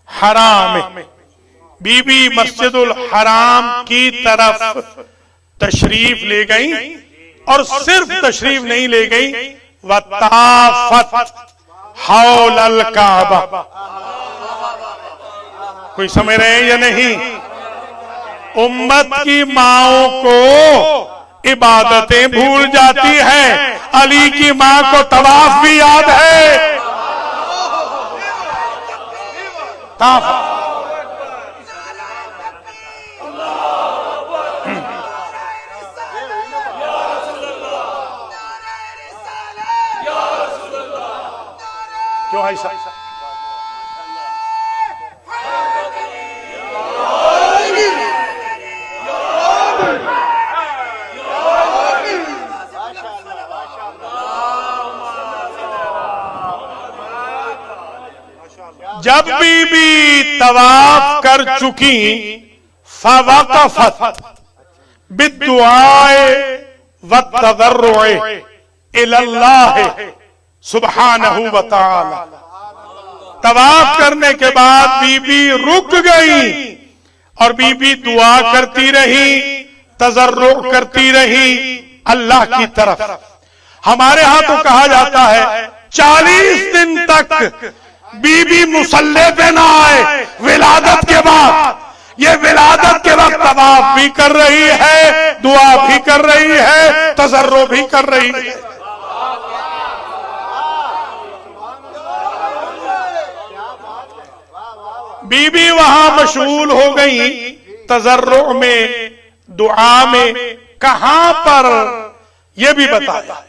हराम, बीबी मस्जिदुल हराम की तरफ तशरीफ ले गई और सिर्फ तशरीफ नहीं ले गई, वताफत हौल अल काबा। कोई समझ रहे हैं या नहीं? उम्मत की माओं को इबादतें भूल जाती है, अली की मां को तवाफ भी याद है। क्यों भाई साहब? जब बीबी तवाफ कर चुकी, फवक़फ़त बिद्दुआए वत्तज़र्रुए इलल्लाह सुब्हानहू व तआला। तवाफ करने के बाद बीबी रुक गई और बीबी दुआ करती रही, तज़र्रुअ करती रही अल्लाह की तरफ। हमारे यहां तो कहा जाता है 40 दिन तक बीबी मुसल्ले पे ना आए विलादत के बाद। ये विलादत के वक्त तवाफ भी कर रही है, दुआ भी कर रही है, तज़र्रुअ भी कर रही है। बीबी वहां मशगूल हो गई तज़र्रुअ में, दुआ में। कहां पर यह भी बताया,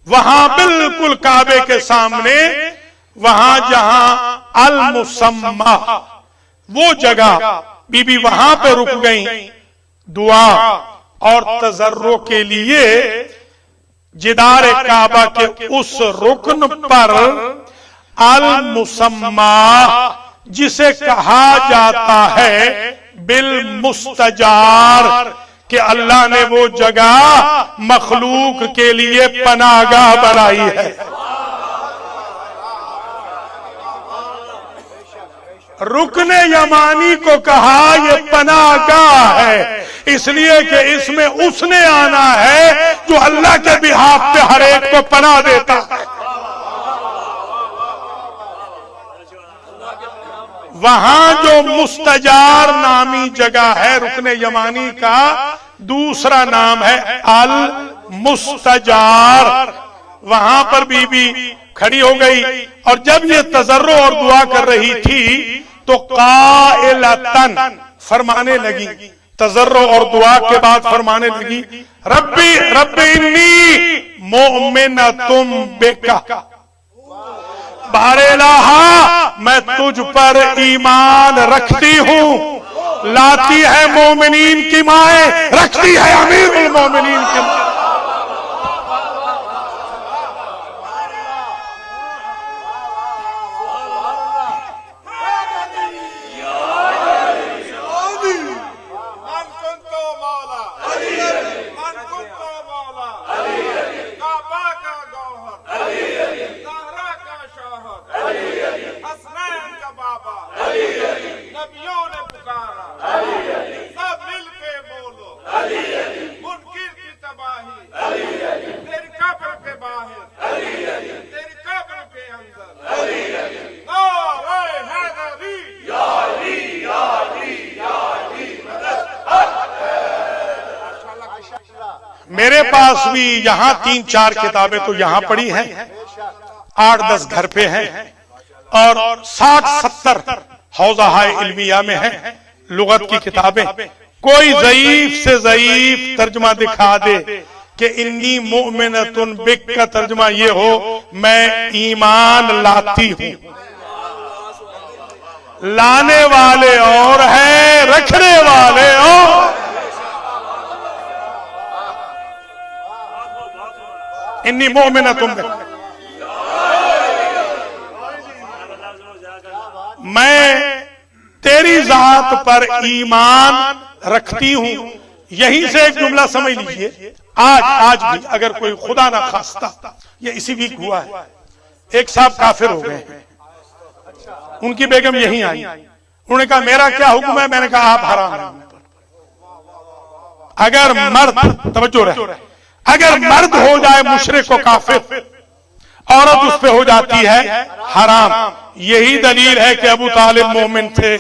वहां बिल्कुल काबे के सामने, वहां जहां अल मुसम्मा वो जगह, बीबी वहां पे रुक गई दुआ और तज़र्रुअ के लिए। जिदार काबा के उस रुकन पर अल मुसम्मा, जिसे कहा जाता है बिल मुस्तजार, कि अल्लाह ने वो जगह मखलूक के लिए पनाहगाह बनाई है। रुकने यमानी को कहा ये पनाहगाह है, इसलिए कि इसमें उसने आना है जो अल्लाह के बिहाफ पे हर एक को पनाह देता है। वहां जो मुस्तजार नामी जगह है रुकने यमानी का, दूसरा नाम है अल मुस्तजार। वहां पर बीबी खड़ी हो गई और जब ये तज़र्रुअ और दुआ कर रही थी तो क़ाइलतन फरमाने लगी, तज़र्रुअ और दुआ के बाद फरमाने लगी, रब्बी रब्बी इन्नी मुमिनतुम बिका, बारेलाहा मैं तुझ पर ईमान रखती हूं। लाती है मोमिनीन की माए, रखती है अमीरुल मोमिनीन की माए। मेरे पास भी यहां 3-4 किताबें तो यहां पड़ी हैं, 8-10 घर पे हैं और 60-70 हौज़ाए इल्मिया में है लुगत की किताबें। कोई ज़ईफ से ज़ईफ तर्जुमा दिखा दे कि इन्नी मुमिनतुन बिक का तर्जुमा ये हो, मैं ईमान लाती हूं। लाने वाले और है, रखने वाले और। इन्नी मोमिनतुम बिक, मैं तेरी जात पर ईमान रखती हूं। यहीं से एक जुमला समझ लीजिए, आज भी अगर कोई खुदा ना खास्ता, ये इसी वीक हुआ है, एक साहब काफिर हो गए, उनकी बेगम यहीं आई, उन्होंने कहा मेरा क्या हुक्म है? मैंने कहा आप हराम हैं। अगर मर्द, तवज्जो रहे, अगर मर्द हो जाए मुशरिक को काफिर, औरत उस पे हो जाती है हराम। यही दलील है कि अबू तालिब मोमिन थे।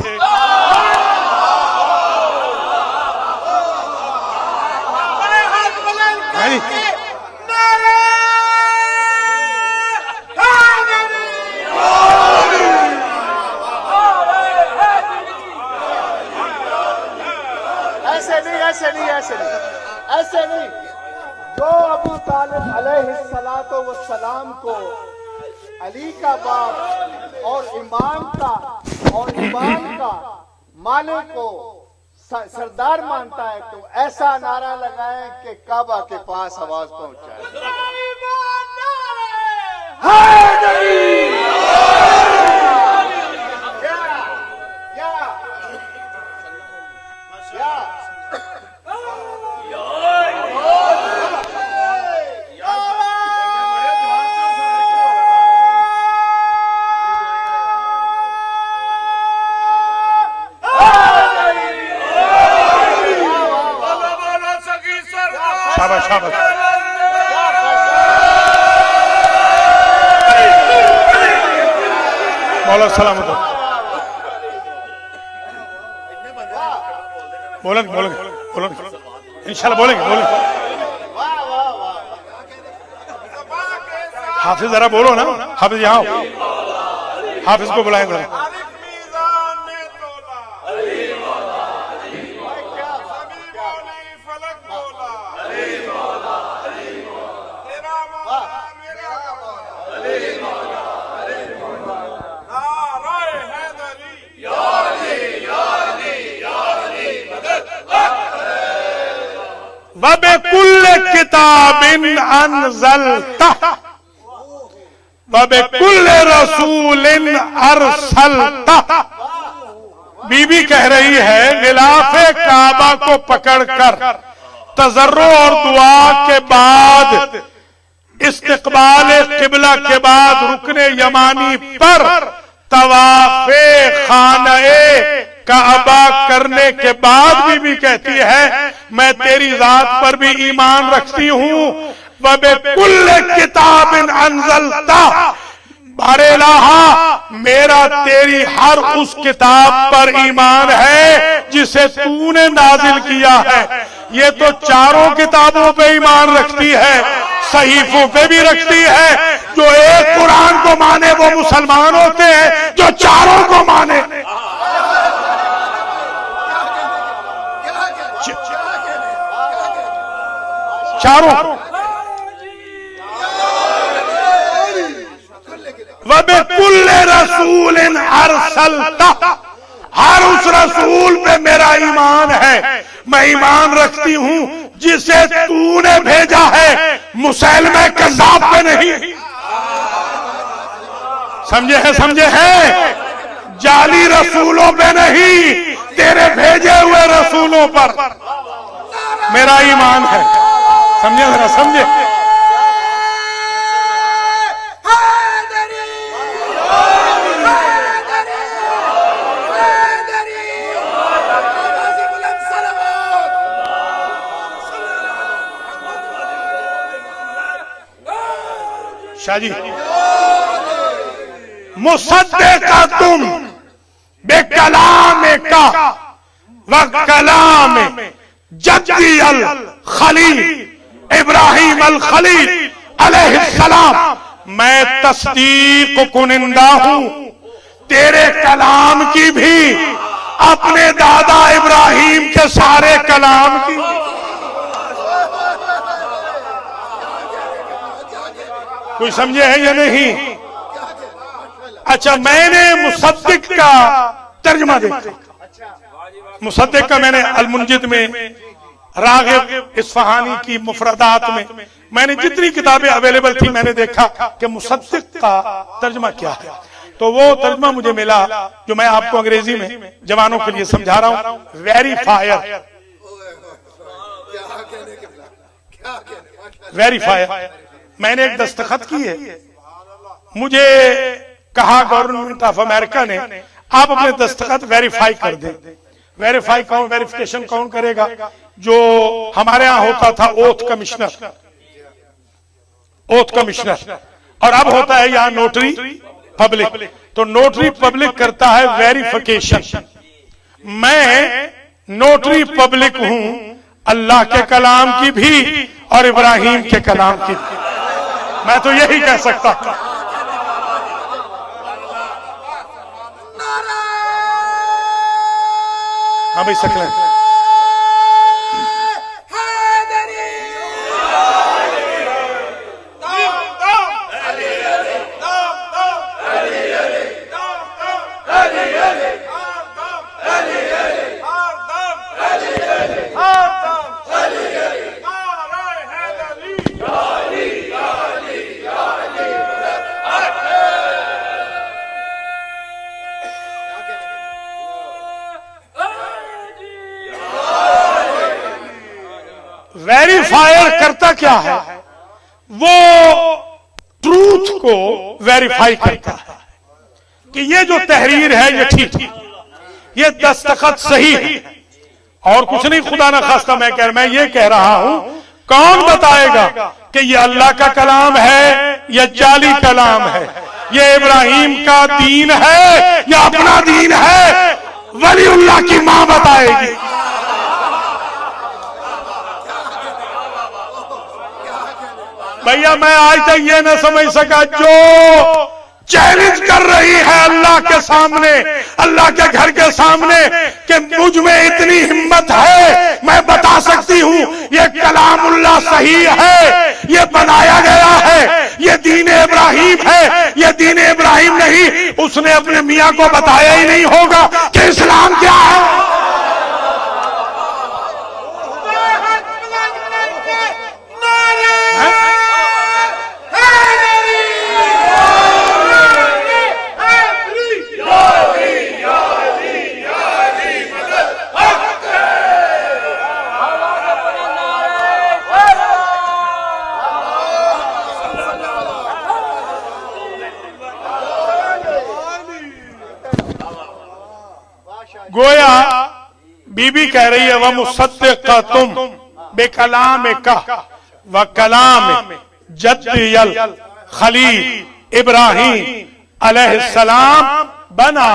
ऐसे नहीं। जो अबू तालिब अलैहिस्सलातो वस्सलाम को अली का बाप और ईमान का मालिक को सरदार मानता है, तो ऐसा नारा लगाएं कि काबा के पास आवाज पहुंच जाए। शाबाश शाबाश। मौला सलामत। बोलेंगे बोलेंगे बोलेंगे इंशाल्लाह बोलेंगे बोलेंगे। हाफिज जरा बोलो ना, हाफिज यहाँ हाफिज को बुलाएंगे। वबिकुल्ल किताबिन अनज़लता वबिकुल्ल रसूलिन अरसलता। बीबी कह रही है गिलाफे काबा को पकड़कर तजर्रो और दुआ के बाद, इस्तिकबाल किबला के बाद, रुकने यमानी पर तवाफे खाने काबा करने के बाद बीबी कहती है मैं तेरी जात पर भी ईमान रखती हूं। वबिकुल्ल किताबिन अनज़लता, बारे इलाहा मेरा तेरी हर उस किताब पर ईमान है जिसे तूने नाजिल किया है। ये तो चारों किताबों पे ईमान रखती है, सहीफों पे भी रखती है। जो एक कुरान को माने वो मुसलमान होते हैं, जो चारों को माने। चारों। वबिकुल्ल रसूलिन अरसलता, हर उस रसूल पे मेरा ईमान है, मैं ईमान रखती हूं जिसे तूने भेजा है, मुसैलमे कज़्ज़ाब पे नहीं। समझे हैं जाली रसूलों पे नहीं, तेरे भेजे हुए रसूलों पर मेरा ईमान है। समझे जरा, समझे। शाह जी, मुसद्दिक़ा तुम बेकलामे का व कलामे जद्दी अल खलील इब्राहिम अल खलील अलैहिस्सलाम, मैं तस्दीक कुनिंदा हूं तेरे कलाम की भी, अपने दादा इब्राहिम के सारे कलाम की। कोई समझे है या नहीं? अच्छा, मैंने मुसद्दिक का तर्जमा देखा। मुसद्दिक का मैंने अल-मुंजिद में, रागिब इस्फहानी की मुफरदात में, मैंने जितनी किताबें अवेलेबल थी मैंने देखा कि मुसद्दिक का तर्जमा क्या है। तो वो तर्जमा मुझे मिला जो मैं आपको अंग्रेजी में जवानों के लिए समझा रहा हूं। Verifier, verifier. मैंने एक दस्तखत की है, मुझे कहा गवर्नमेंट ऑफ अमेरिका ने आप अपने दस्तखत वेरीफाई कर दें। वेरीफाई कौन, वेरिफिकेशन कौन करेगा? जो हमारे यहां होता था ओथ कमिश्नर, ओथ कमिश्नर, और अब होता है यहां नोटरी पब्लिक। तो नोटरी पब्लिक करता है वेरिफिकेशन। मैं नोटरी पब्लिक हूं अल्लाह के कलाम की भी और इब्राहिम के कलाम की भी। मैं तो यही कह सकता हूं। हाँ भाई सकलें। वेरीफायर करता क्या है? वो ट्रूथ को वेरीफाई करता है कि ये जो तहरीर है ये ठीक है, ये दस्तखत सही है और कुछ नहीं। खुदा ना खास्ता मैं ये कह रहा हूं, कौन बताएगा कि ये अल्लाह का कलाम है या जाली कलाम है, ये इब्राहिम का दीन है या अपना दीन है? वलीउल्लाह की मां बताएगी। भैया मैं आज तक ये न समझ सका, जो चैलेंज कर रही है अल्लाह के सामने, अल्लाह के घर के सामने, कि मुझ में इतनी हिम्मत है, मैं बता सकती हूं ये कलामुल्लाह सही है, ये बनाया गया है, ये दीन इब्राहिम है, ये दीन इब्राहिम नहीं, उसने अपने मियां को बताया ही नहीं होगा कि इस्लाम क्या है। गोया बीबी कह रही है वह मुसद्दिक़तुम बिकलाम का व कलाम जद्दियल खलील इब्राहिम अलैहिस्सलाम बना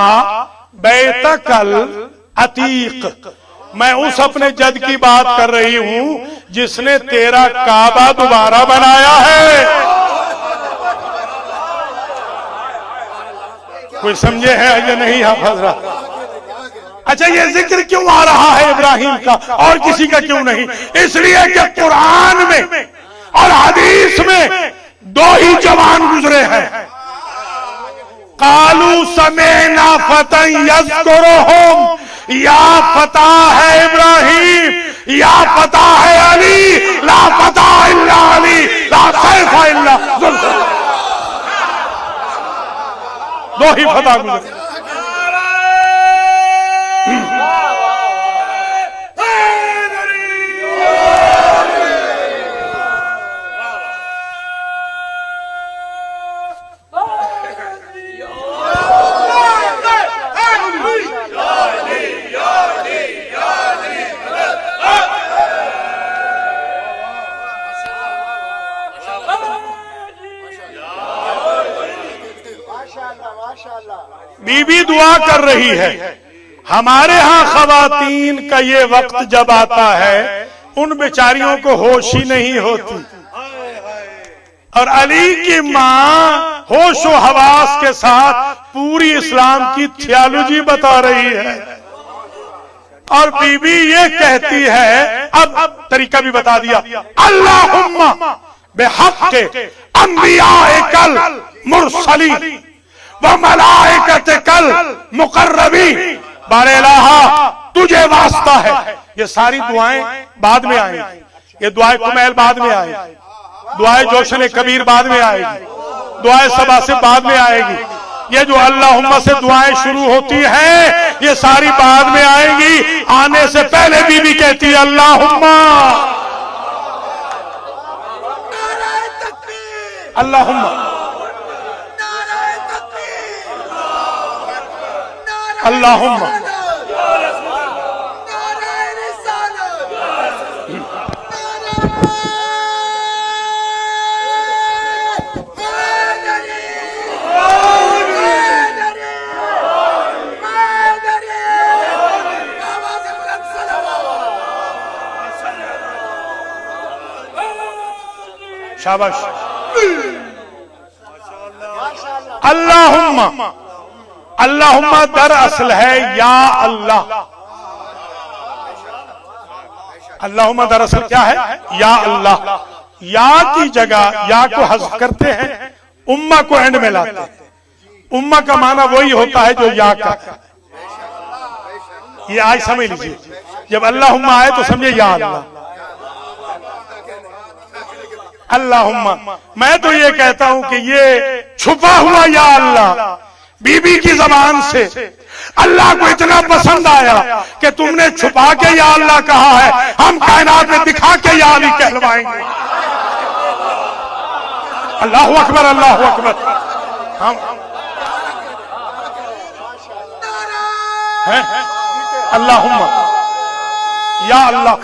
बैतकल अतीक। मैं उस अपने जद की बात कर रही हूं जिसने तेरा काबा दोबारा बनाया है। कोई समझे है या नहीं आप हजरत? अच्छा ये जिक्र क्यों आ रहा है इब्राहिम का और किसी का क्यों नहीं? इसलिए कि कुरान में और हदीस में दो ही जवान गुजरे हैं। कालू समेना फतन यज़्कुरुहुम, या पता है इब्राहिम या पता है अली, ला पता इल्ला अली, ला सैफ इल्ला ज़ुल्फ़िकार। दो ही फता गुजरे। बीबी दुआ कर रही है। हमारे यहां खवातीन का ये वक्त जब आता है उन बेचारियों को होश ही नहीं होती, और अली की मां होश व हवास के साथ पूरी इस्लाम की थियोलॉजी बता रही है। और बीबी ये कहती है, अब तरीका भी बता दिया, अल्लाहुम्मा बिहक़्क़ि अंबियाइकल मुरसलीन व मलाइकतिकल मुक़र्रबीन, बारे इलाहा तुझे वास्ता है। ये सारी दुआएं बाद में आएंगी, ये दुआएं कुमैल बाद में आएगी, दुआएं जोशन कबीर बाद में आएगी, दुआएं सबा से बाद में आएगी। ये जो अल्लाहुम्मा से दुआएं शुरू होती हैं ये सारी बाद में आएंगी। आने से पहले बीबी कहती है अल्लाहुम्मा, अल्लाहुम्मा अल्लाहुम्मा शाबाश। अल्लाहुम्मा, अल्लाहुम्मा दरअसल है या अल्लाह। अल्लाहुम्मा दरअसल क्या है? या अल्लाह। या की जगह या को हज़्फ करते हैं, उम्मा को एंड में लाते हैं। उम्मा का माना वही होता है जो या का। ये आज समझ लीजिए, जब अल्लाहुम्मा आए तो समझे या अल्लाह। अल्लाहुम्मा, मैं तो ये कहता हूं कि ये छुपा हुआ या अल्लाह बीबी की जबान से अल्लाह को इतना पसंद आया कि तुमने छुपा के या अल्लाह कहा है, हम कायनात में दिखा के या अली कहलवाएंगे। अल्लाहु अकबर, अल्लाहु अकबर। हम हैं अल्लाहुम्मा या अल्लाह।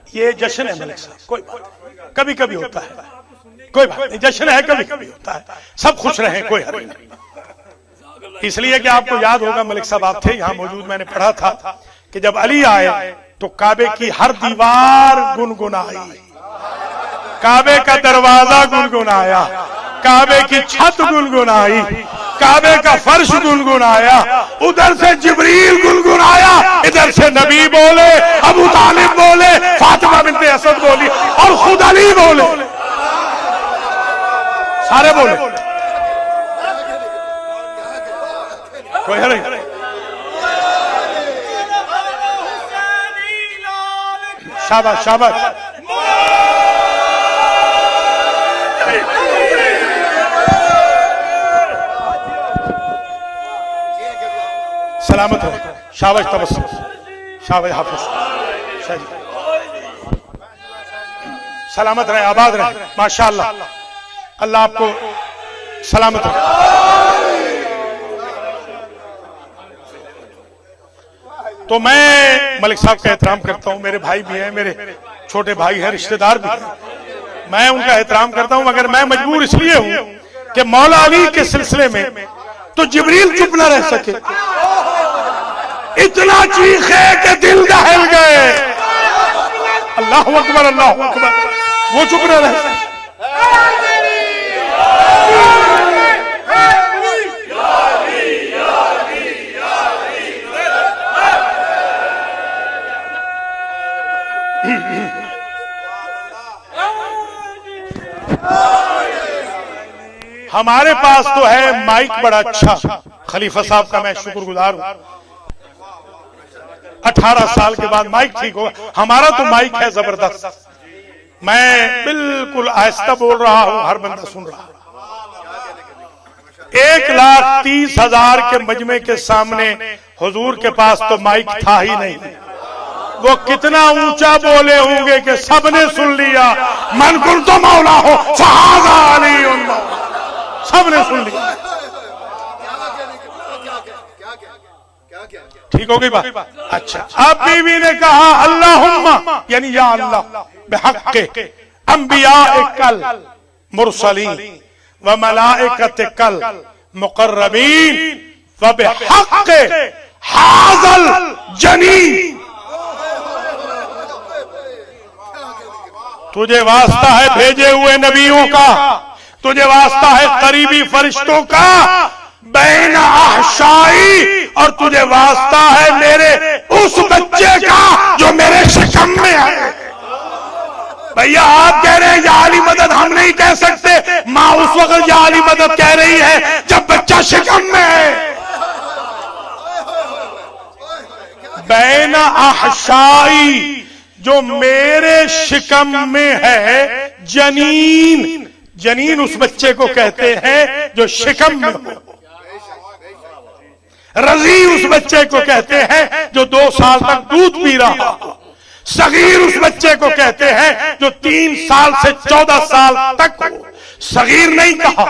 ये जश्न है मलिक साहब, कोई बात नहीं, कभी कभी होता है, कोई बात नहीं, जश्न है, कभी कभी होता है, सब खुश रहे, कोई हर्ज नहीं। इसलिए कि आपको याद होगा मलिक साहब, आप थे यहां मौजूद, मैंने पढ़ा था कि जब अली आए तो काबे की हर दीवार गुनगुनाई, काबे का दरवाजा गुनगुनाया, काबे की छत गुनगुनाई, काबे का फर्श गुनगुनाया, उधर से जिब्रील गुनगुनाया, इधर से नबी बोले, अबू तालिब बोले, फातिमा बिन्ते असद बोली और खुद अली बोले, सारे बोले, कोई है नहीं। शाबाश शाबाश। सलामत रहे, शाबाश, तबस्सुम, शाबाश, हाफिज, सलामत रहे, आबाद रहे, माशाअल्लाह, अल्लाह आपको सलामत रहे। तो मैं मलिक साहब का एहतराम करता हूं, मेरे भाई भी हैं, मेरे छोटे भाई हैं, रिश्तेदार भी हैं, मैं उनका एहतराम करता हूं, मगर मैं मजबूर इसलिए हूं कि मौला अली के सिलसिले में तो जिब्रील चुप न रह सके, इतना चीखे कि दिल दहल गए। अल्लाहु अकबर, अल्लाहु अकबर, वो चुप न रह सके। हमारे पास तो है माइक बड़ा अच्छा, खलीफा साहब का मैं शुक्रगुजार हूं, 18 साल के बाद माइक ठीक होगा। हमारा तो माइक है जबरदस्त, मैं बिल्कुल आहिस्ता बोल रहा हूं, हर बंदा सुन रहा है। 1,30,000 के मजमे के सामने हुजूर के पास तो माइक था ही नहीं, वो कितना ऊंचा बोले होंगे कि सबने सुन लिया, मन कुल तो मौला हो फहाज़ा अली, सबने सुन लिया। ठीक हो गई बात? अच्छा, अब बीवी ने कहा अल्लाहुम्मा, यानी या अल्लाह, बिहक़्क़े अंबियाइकल मुरसलीन व मलाइकतिकल मुक़र्रबीन व बिहक़्क़े हाज़ल जनीन। तुझे वास्ता है भेजे हुए नबियों का, तुझे वास्ता है करीबी फरिश्तों का, बैन अहशाई और तुझे वास्ता है मेरे उस बच्चे का जो मेरे शिकम में है। भैया आप कह रहे हैं या अली मदद, हम नहीं कह सकते। मां उस वक्त या अली मदद कह रही है जब बच्चा शिकम में है। बैना अहशाई, जो मेरे शिकम में है, जनीन, जनीन उस बच्चे को कहते हैं जो शिकम में हो। रजी उस बच्चे को कहते हैं जो 2 साल तक दूध पी रहा हो। सगीर उस बच्चे को कहते हैं जो 3 साल से 14 साल तक हो। सगीर नहीं कहा,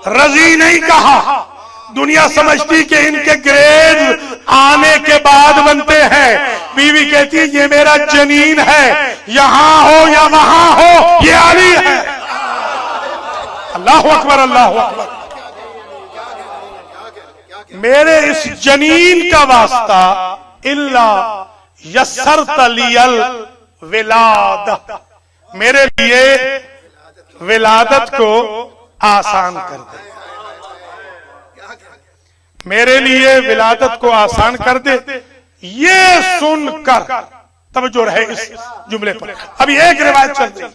रजी नहीं कहा। दुनिया समझती कि इनके ग्रेड आने के बाद बनते हैं। बीवी कहती है ये मेरा जनीन है, यहां हो या वहां हो ये अली है। अल्लाह अकबर, अल्लाह अकबर। मेरे इस जनीन का वास्ता इल्ला यस्सरत लियल विलादत, मेरे लिए विलादत को आसान कर दे, मेरे लिए विलादत को आसान कर दे। ये सुनकर तवज्जो रहे इस जुमले पर। अभी एक रिवायत चल रही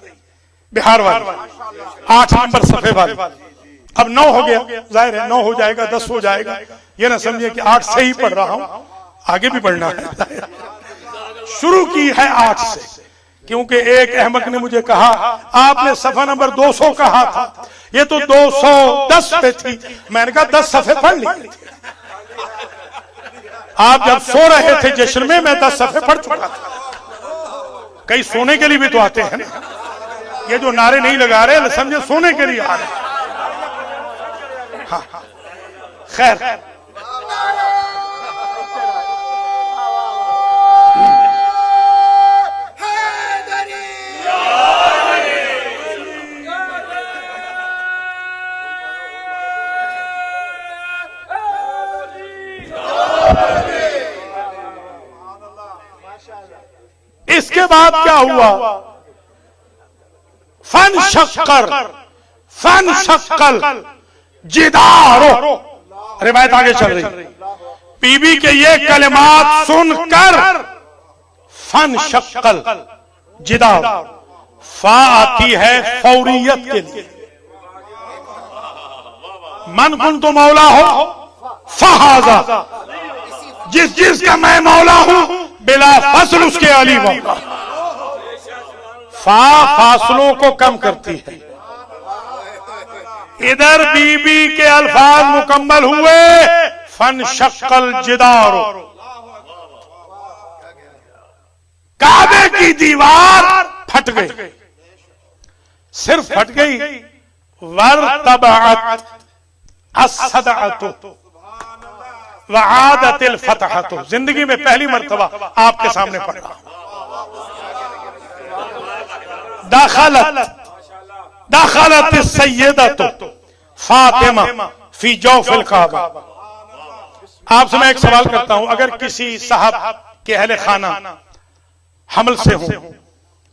बिहार वाली, 8 नंबर सफे वाली। अब 9 हो गया, जाहिर है 9 हो जाएगा, 10 हो जाएगा। ये ना समझिए कि 8 से ही पढ़ रहा हूं, आगे भी पढ़ना है। शुरू की है 8 से, क्योंकि एक अहमक ने मुझे कहा आपने सफा नंबर 200 कहा था, ये तो 210 पे थी। मैंने कहा 10 सफे पढ़ लिए। आप जब सो रहे थे जश्न में, मैं 10 सफे पढ़ चुका था। कई सोने के लिए भी तो आते हैं ना, ये जो नारे नहीं लगा रहे समझे सोने के लिए आ रहे। हाँ खैर, इसके बाद क्या हुआ? फन शक्कल जिदारो, रिवायत आगे चल रही। बीबी के ये कलिमात सुनकर फन शक्कल जिदार, फा आती है फौरियत के लिए। मन कुन तो मौला हो फहाजा, जिसका मैं मौला हूं बिला फसल उसके अली मौला। फा फासलों को कम करती है। इधर बीबी के अल्फाज मुकम्मल हुए, फन शक्कल जिदारो, काबे की दीवार फट गई। सिर्फ फट गई, वर्तबअत अस्सदअतु वआदतिल फतहतु, जिंदगी में पहली मर्तबा आपके सामने पढ़ा। दखलत सय्यदतु फातिमा फी जौफिल काबा। आपसे मैं एक सवाल करता हूं, अगर किसी साहब के अहले खाना हमल से हो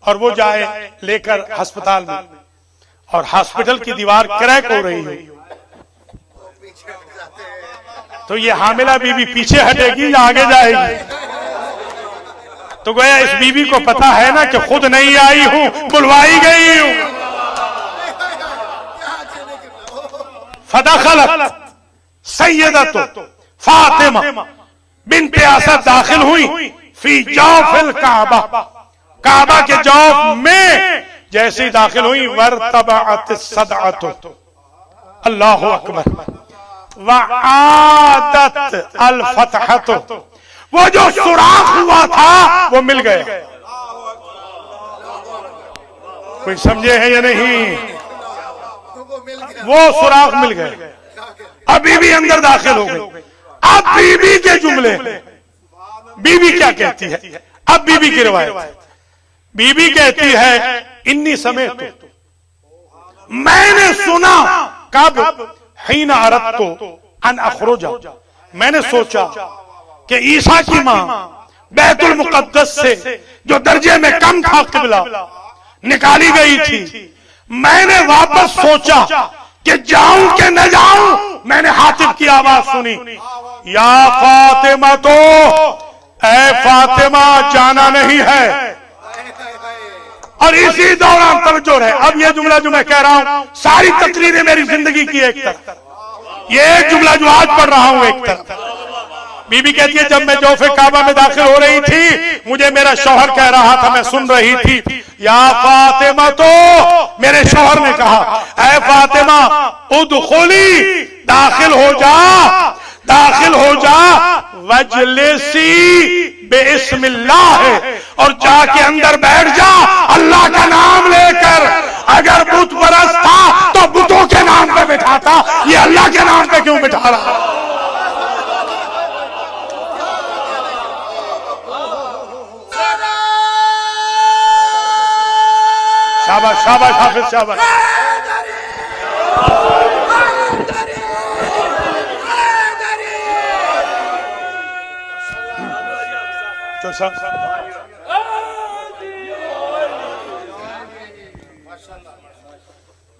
और वो जाए लेकर अस्पताल में और हॉस्पिटल की दीवार क्रैक हो रही हो, तो ये हामिला बीबी पीछे हटेगी या आगे जाएगी? तो गोया इस बीबी को पता है ना कि खुद नहीं आई हूं, बुलवाई गई हूं। फदखलत सय्यदतु फातिमा बिन्ते असद दाखिल हुई फी जौफिल काबा, काबा के जौफ में जैसे ही दाखिल हुई, वर्तबअत सदअतु, अल्लाहु अकबर, वआदत अल फतहतु, वो जो सुराख हुआ था वो मिल गया। कोई समझे है या नहीं? वो सुराख मिल गए। अब बीबी अंदर दाखिल हो गई। अब बीबी के जुमले, बीबी क्या कहती है? अब बीबी की रिवायत, बीबी कहती है इन्नी समेत, मैंने सुना, कब? हीना अरदतु अन अखरुजा, मैंने सोचा कि ईसा की मां बैतुल मुकद्दस से जो दर्जे में कम था किबला निकाली गई थी। मैंने वापस सोचा कि जाऊं कि न जाऊं। मैंने हातिब की आवाज सुनी, या फातिमा, तो ऐ फातिमा जाना नहीं है। और इसी दौरान तवज्जो है, अब ये जुमला जो मैं कह रहा हूं सारी तकरीरें मेरी जिंदगी की एक तरफ, ये एक जुमला जो आज पढ़ रहा हूं एक तरफ। बीबी कहती है जब मैं जौफे काबा में दाखिल हो रही थी मुझे मेरा शौहर कह रहा था, मैं सुन रही थी, या फातिमा, तो मेरे शौहर ने कहा, ऐ फातिमा उदखुली, दाखिल हो जा, दाखिल हो जा, वजलिसी बिस्मिल्लाह, और जाके अंदर बैठ जा अल्लाह का नाम लेकर। अगर बुत परस्त था तो बुतों के नाम पे बिठाता, ये अल्लाह के नाम पे क्यों बिठा रहा? शाबाश शाबाश हाफिज शाबाश।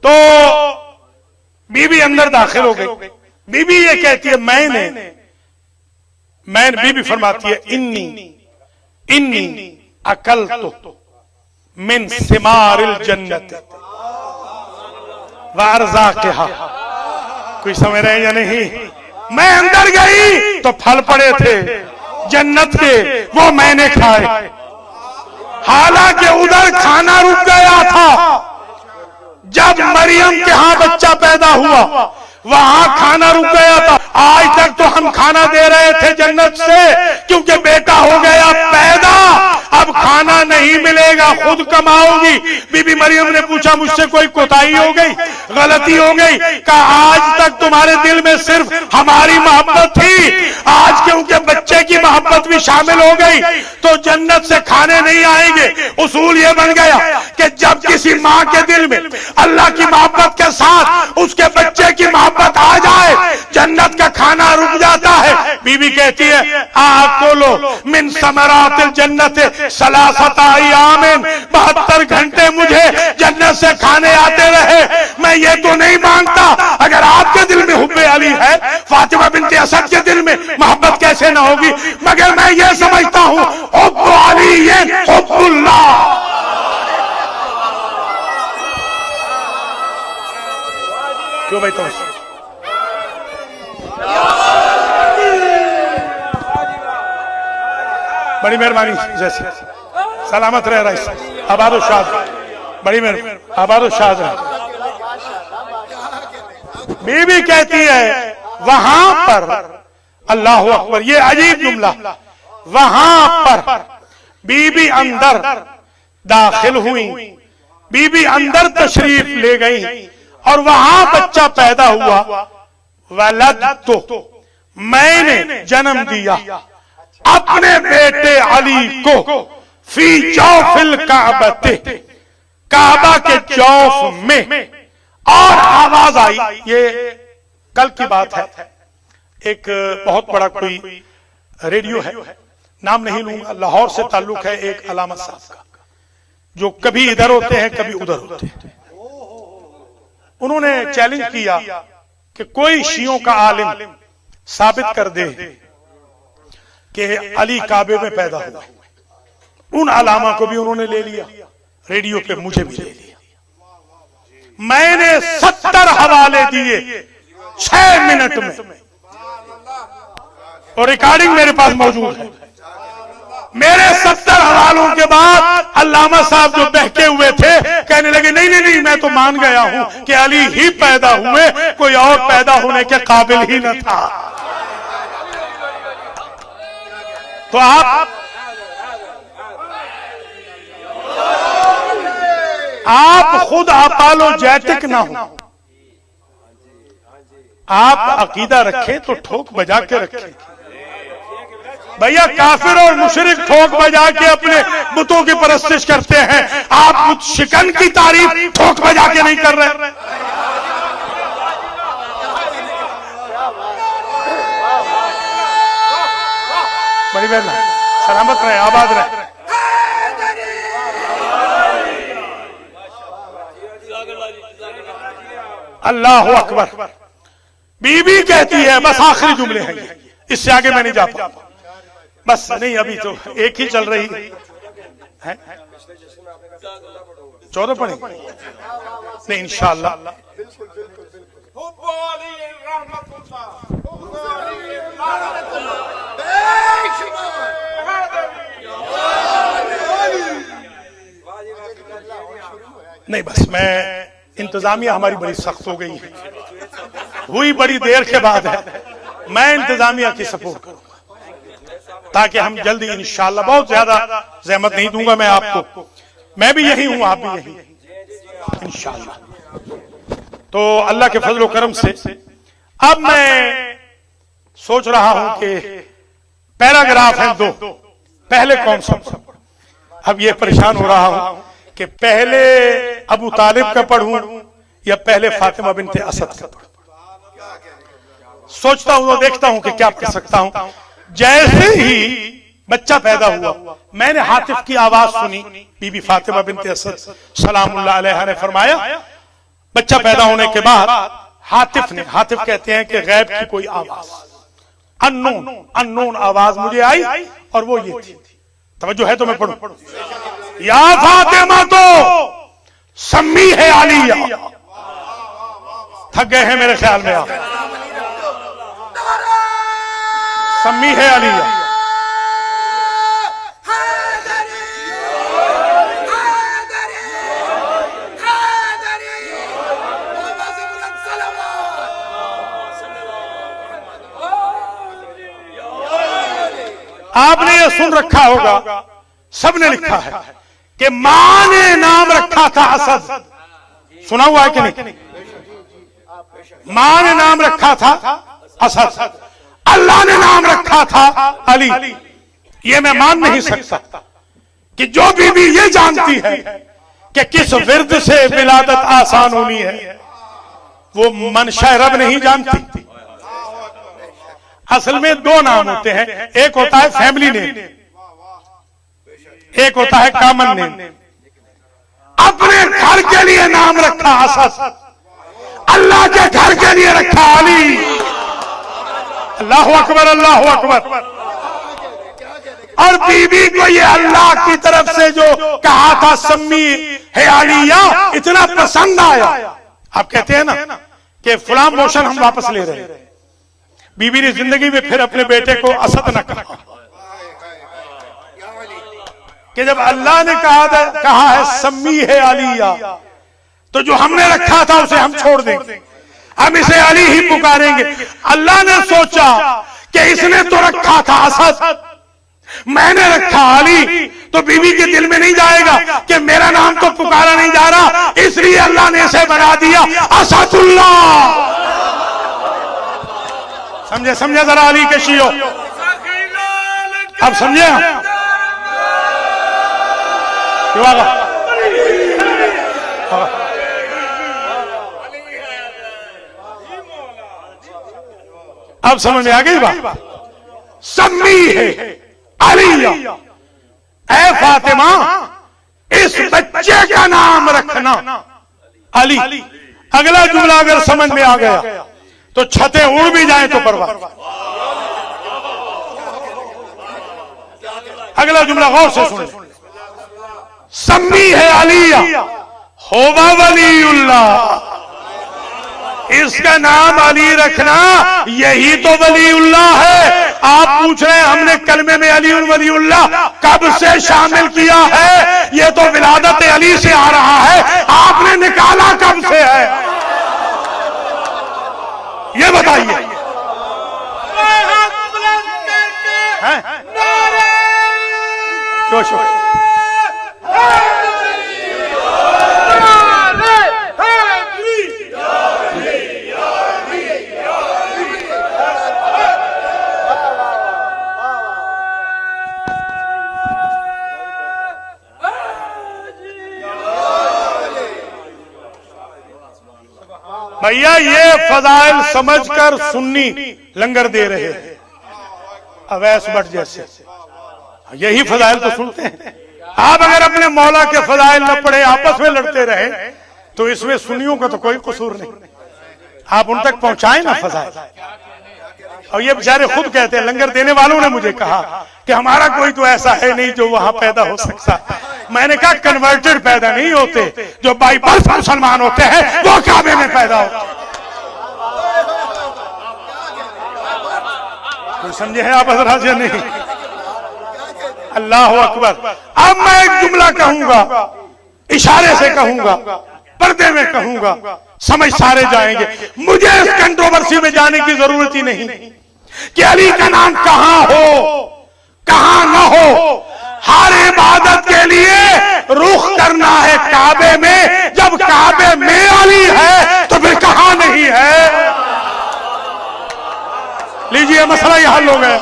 तो बीबी अंदर दाखिल हो गई। बीबी ये कहती है बीबी फरमाती है इन्नी अकल तो मिन सिमारिल जन्नत वारजा के, कोई समझ रहे हैं या नहीं? मैं अंदर गई तो फल पड़े थे जन्नत के, वो मैंने खाए। हालांकि उधर खाना रुक गया था। जब मरियम के यहां बच्चा पैदा हुआ वहां खाना रुक गया था। आज तक तो हम खाना दे रहे थे जन्नत से, क्योंकि बेटा हो गया पैदा, अब खाना नहीं मिलेगा, खुद कमाओगी। बीबी मरियम ने पूछा मुझसे कोई कोताही हो गई, गलती हो गई? कहा आज तक तुम्हारे दिल में सिर्फ हमारी मोहब्बत थी, आज क्योंकि बच्चे की मोहब्बत भी शामिल हो गई तो जन्नत से खाने नहीं आएंगे। उसूल ये बन गया कि जब किसी माँ के दिल में अल्लाह की मोहब्बत के साथ उसके बच्चे की मोहब्बत आ जाए, जन्नत का खाना रुक जाता है। बीबी कहती है आकुलो मिन समरातिल जन्नत सलासता अय्यामिन, 72 घंटे मुझे जन्नत से खाने आते रहे। मैं ये तो नहीं मानता अगर आपके दिल में हुब्बे अली है, फातिमा बिनते असद के दिल में मोहब्बत कैसे ना होगी, मगर मैं ये समझता हूं हुब्बु अली ये हुब्बुल्लाह। क्यों भाई? तो बड़ी मेहरबानी, जैसे सलामत रह रहा है, आबाद शाद, बड़ी मेहरबानी, आबाद शाद रहे। बीबी कहती है वहां पर, अल्लाह अकबर, ये अजीब जुमला, वहां पर बीबी अंदर दाखिल हुई, बीबी अंदर तशरीफ ले गई और वहां बच्चा पैदा हुआ। वलद तो मैंने जन्म दिया अपने बेटे अली को फी जौफिल काबते, काबा के जौफ में। और आवाज आई, ये कल की बात है, एक बहुत बड़ा कोई रेडियो है, नाम नहीं लूंगा, लाहौर से ताल्लुक है, एक अलामत साहब का, जो कभी इधर होते हैं कभी उधर होते हैं। उन्होंने चैलेंज किया कि कोई शियों का आलिम साबित कर दे कि अली काबे में पैदा हुआ। उन अलामा को भी उन्होंने ले लिया रेडियो पे, मुझे भी ले लिया। मैंने 70 हवाले दिए 6 मिनट में, और रिकॉर्डिंग मेरे पास मौजूद है। मेरे 70 हवालों के बाद अल्लामा साहब जो बहके हुए थे कहने लगे नहीं नहीं नहीं, मैं तो मान गया हूं कि अली ही पैदा हुए, कोई और पैदा होने के काबिल ही न था। तो आप खुद अपोलोजेटिक ना हो, आप अकीदा रखें तो ठोक बजा के रखें। भैया काफिर और मुशरिक ठोक बजा के अपने बुतों की परस्तिश करते हैं, आप बुत शिकन की तारीफ ठोक बजा के नहीं कर रहे। बड़ी बहन सलामत रहे, आबाद रहे। अल्लाह अकबर। बीबी कहती है, बस आखिरी जुमले हैं ये, इससे आगे मैं नहीं जा पाऊंगा। बस नहीं, अभी तो एक ही चल रही है। 14 पढ़े नहीं, इंशाअल्लाह। नहीं बस मैं, इंतजामिया हमारी बड़ी सख्त हो गई है, हुई बड़ी देर के बाद है। मैं इंतजामिया की सपोर्ट करूंगा ताकि हम जल्दी इंशाअल्लाह, बहुत ज्यादा जहमत नहीं दूंगा मैं आपको, मैं भी यही हूं, आप भी यही इंशाअल्लाह। तो अल्लाह के फजल करम से अब मैं सोच रहा हूं कि पैराग्राफ हैं 2, पहले कौन सा पढ़ूं? अब ये परेशान हो रहा हूं कि पहले अबू तालिब का पढ़ूं या पहले फातिमा बिनते असद का पढ़ूं। सोचता हूं, देखता हूं कि क्या पढ़ सकता हूं। जैसे ही बच्चा पैदा हुआ, मैंने हातिफ की आवाज सुनी, बीबी फातिमा बिनते असद सलामुल्लाह अलैहा ने फरमाया, बच्चा पैदा होने के बाद हातिफ ने, हातिफ कहते हैं कि गैब की कोई आवाज, अननोन आवाज मुझे आई और वो ये थी। तवज्जो है तो मैं पढ़ूं। या फातिमा तो सम्मी है आलिया। थक गए हैं मेरे ख्याल में आप। सम्मी है आलिया। आपने ये सुन रखा होगा, सबने लिखा है कि मां ने नाम रखा था असद। सुना हुआ है कि नहीं? मां ने नाम रखा था असद, अल्लाह ने नाम रखा था अली। ये मैं मान नहीं सकता कि जो बीबी ये जानती है कि किस विर्द से विलादत आसान होनी है, वो मनशा रब नहीं जानती। असल में 2 नाम होते हैं, एक होता है फैमिली नेम, एक होता है कॉमन नेम। अपने घर के लिए नाम रखा असद, अल्लाह के घर के लिए रखा अली। अल्लाहु अकबर, अल्लाहु अकबर। और बीबी को ये अल्लाह की तरफ से जो कहा था सम्मी है आलिया, इतना पसंद आया। आप कहते हैं ना कि फुला मोशन हम वापस ले रहे हैं। बीबी ने जिंदगी में फिर अपने बेटे को असद न कहा कि जब अल्लाह ने कहा है सम्मी है आलिया, तो जो हमने रखा था उसे हम छोड़ देंगे, हम इसे अली ही पुकारेंगे। अल्लाह ने सोचा कि इसने तो रखा था असद, मैंने रखा अली, तो बीवी के दिल में नहीं जाएगा कि मेरा नाम तो पुकारा नहीं जा रहा, इसलिए अल्लाह ने इसे बना दिया असदुल्लाह। समझे जरा अली के शियो, अब समझे? अब समझ में आ गई बात? सम्मी है आलिया, ऐ फातिमा इस बच्चे का नाम रखना अली। अगला जुमला अगर समझ में आ गया तो छतें उड़ भी जाएं तो परवाह। अगला जुमला गौर से सुन, सम्मी है आलिया होवा वलीउल्लाह, इसका नाम अली रखना, यही तो वलीउल्लाह है। आप पूछ रहे हैं हमने कलमे में अली और वलीउल्लाह कब से शामिल किया है? ये तो विलादत अली से आ रहा है, आपने निकाला कब से है ये बताइए। भैया ये फजाइल समझकर सुन्नी लंगर दे रहे हैं अवैस भट्ट जैसे, यही फजाइल तो सुनते हैं। आप अगर अपने मौला के फजाइल न पढ़े, आपस में लड़ते रहे, तो इसमें सुन्नियों का तो कोई कसूर नहीं। आप उन तक पहुंचाएं ना फजाइल। और ये बेचारे खुद कहते हैं, लंगर देने वालों ने मुझे कहा कि हमारा कोई तो ऐसा है नहीं जो वहां पैदा हो सकता। मैंने कहा कन्वर्टेड पैदा नहीं होते, जो बाई बर्थ मुसलमान होते हैं वो काबे में पैदा होते। कोई समझे हैं आप हजरात या नहीं? अल्लाह अकबर। अब मैं एक जुमला कहूंगा, इशारे से कहूंगा, पर्दे में कहूंगा, समझ सारे जाएंगे। मुझे इस कंट्रोवर्सी में जाने की जरूरत ही नहीं कि अली का नाम कहां हो कहां न हो। हर इबादत के लिए रुख करना है काबे में। जब काबे में अली है तो फिर कहां नहीं है? लीजिए मसला यह हल हो गया,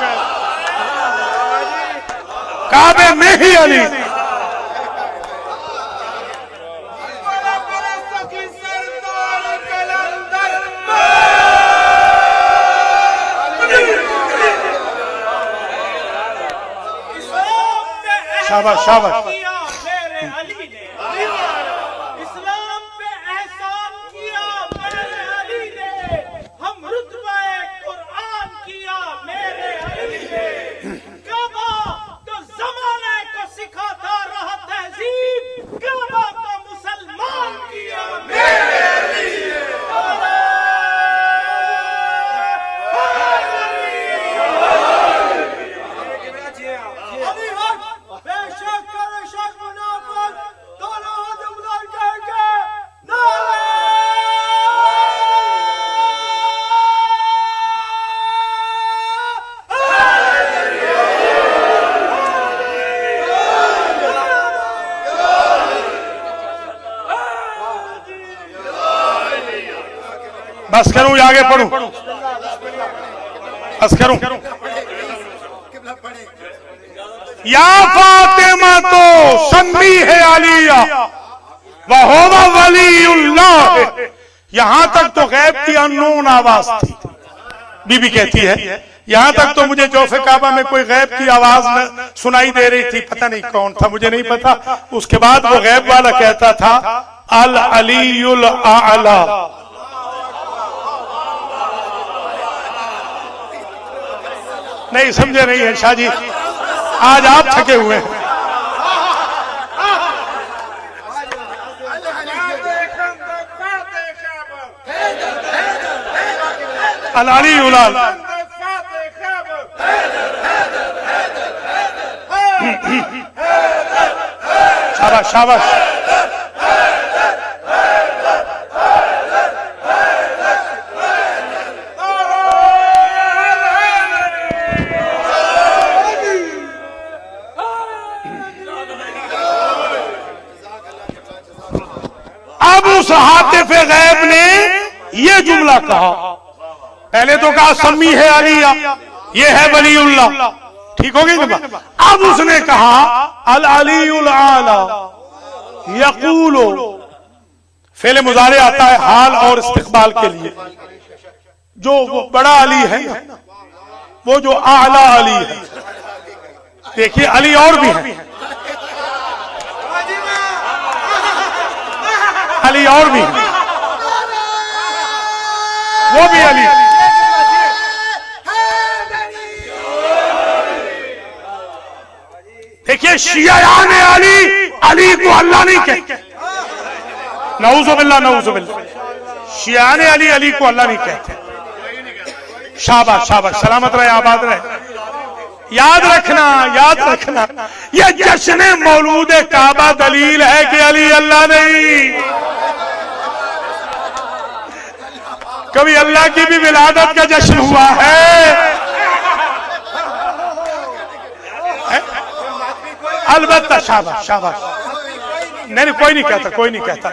काबे में ही अली। शाबाश शाबाश। मेरे अली ने इस्लाम पे एहसान किया, मेरे अली ने हम रुतबे कुरान किया, मेरे अली ने काबा तो जमाने को सिखाता रहा तहजीब, काबा को मुसलमान किया, मेरे अली ने। बस करूं या आगे पढ़ूं? बस करूं? या फातिमा तो सम्मी है आलिया वह वलीउल्लाह। यहां तक तो गैब की अननोन आवाज थी। बीबी कहती है यहां तक तो मुझे जोफे काबा में कोई गैब की आवाज सुनाई दे रही थी, पता नहीं कौन था, मुझे नहीं पता। उसके बाद वो गैब वाला कहता था अल अलीयुल आला। नहीं समझे नहीं है शाह जी, आज आप थके हुए हैं। अल अलीयुल आला। शाबाश शाबाश। अब उस हातिफ गैब ने ये जुमला कहा, पहले तो कहा सम्मी है अलिया, ये है वलीउल्लाह, ठीक हो गई ना बात। अब उसने कहा अल अलीउल आला यकूलो। फेले मुजारे आता है हाल और इस्तिकबाल के लिए। जो वो बड़ा अली है ना, वो जो आला अली है, देखिए अली और भी है, अली और भी, वो भी अली। देखिए शियायान अली, अली को अल्लाह नहीं कहते, नऊजुबिल्लाह नऊजुबिल्लाह। शियायान अली, अली को अल्लाह नहीं कहते। शाबाश शाबाश, सलामत रहे, आबाद रहे। याद रखना, याद रखना, ये जश्न मौलूद काबा दलील है कि अली अल्लाह नहीं। कभी अल्लाह की भी विलादत का जश्न हुआ है? अलबत्ता शाबाश शाबाश। नहीं कोई नहीं कहता, कोई नहीं कहता।